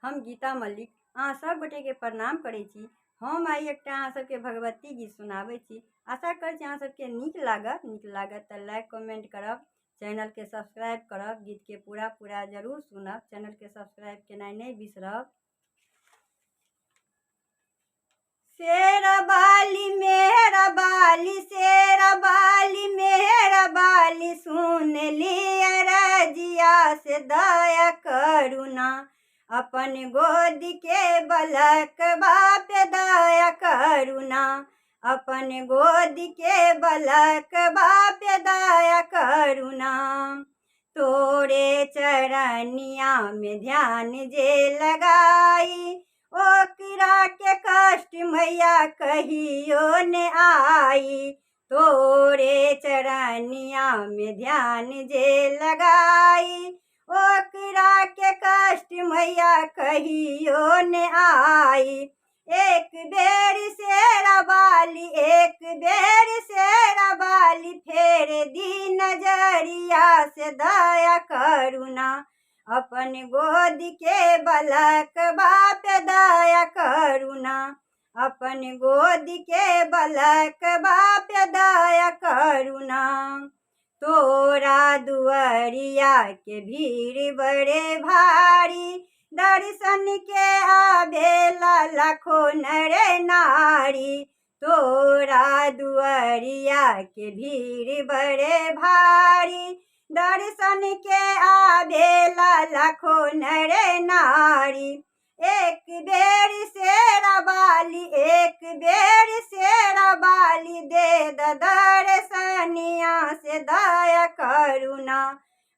हम गीता मल्लिक अहाँ सब गोटे के प्रणाम करै छी। हम आई एकटा अहाँ सबके भगवती गीत सुनाबै छी। आशा करै छी अहाँ सबके नीक लागत तो लाइक कमेंट करब, चैनल के सब्सक्राइब करब, गीत के पूरा जरूर सुनब, चैनल के सब्सक्राइब केनाइ नहीं बिसरब। शेरा बाली मेरा बाली, शेरा बाली मेरा बाली, सुन लिया रजिया से दया करुणा, अपन गोद के बलक बाप दया करुणा, अपन गोद के बलक बाप दया करुणा। तोरे चरनिया में ध्यान जे लगाई, ओकरा के कष्ट मैया कहियो न आई। तोरे चरनिया में ध्यान जे लगाई, ओकरा के कष्ट मैया कहियो न आई। एक बेर शेरा बाली, एक बेर शेरा बाली, फेर दी नजरिया से दया करुणा, अपन गोद के बलक बाप दया करुणा, अपन गोद के बलक बाप दया करुणा। तोरा दुआरिया के भीड़ बड़े भारी, दर्शन के आवेला लाखों नर नारी। तोरा दुआरिया के भीड़ बड़े भारी, दर्शन के आवेला लाखों नर नारी। एक बेर शेरा बाली, एक बेर शेरा बाली, दे दर्शनिया से दया करुणा,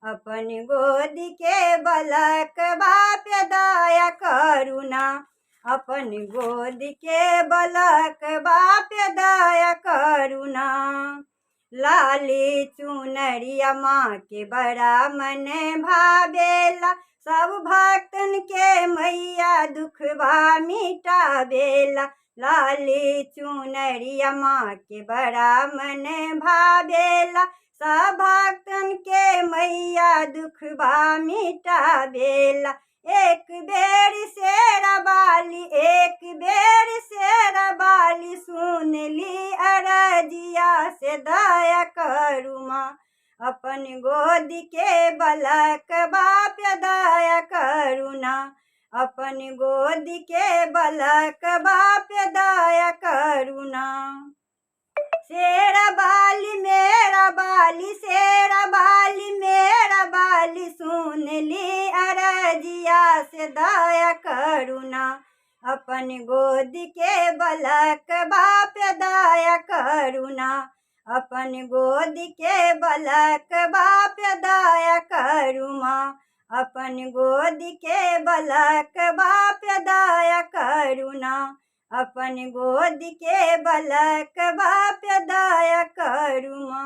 अपन गोद के बलक बाप दया करुणा, अपन गोद के बलक बाप दया करुणा। लाली चुनरिया माँ के बड़ा मन भावेला, सब भक्तन के मैया दुखबा मिटावेला। लाली चुनरिया माँ के बड़ा मन भावेला, सब भक्तन के मैया दुखबा मिटावेला। एक बेर शेरा बाली, एक बेर शेरा बाली, सुन ली अरजिया से दया करुणा, अपन गोद के बलक बाप दया करुणा, अपन गोद के बलक बाप दया करुणा। शेरा बाली मेरा बाली, शेरा बाली मेरा बाली, सुन ली अरजिया से दया करुणा, अपन गोद के बलक बाप दया करुणा, अपन गोद के बलक बाप दया करुणा, अपन गोद के बलक बाप दया करुणा, अपन गोद के बलक बाप दया करुणा।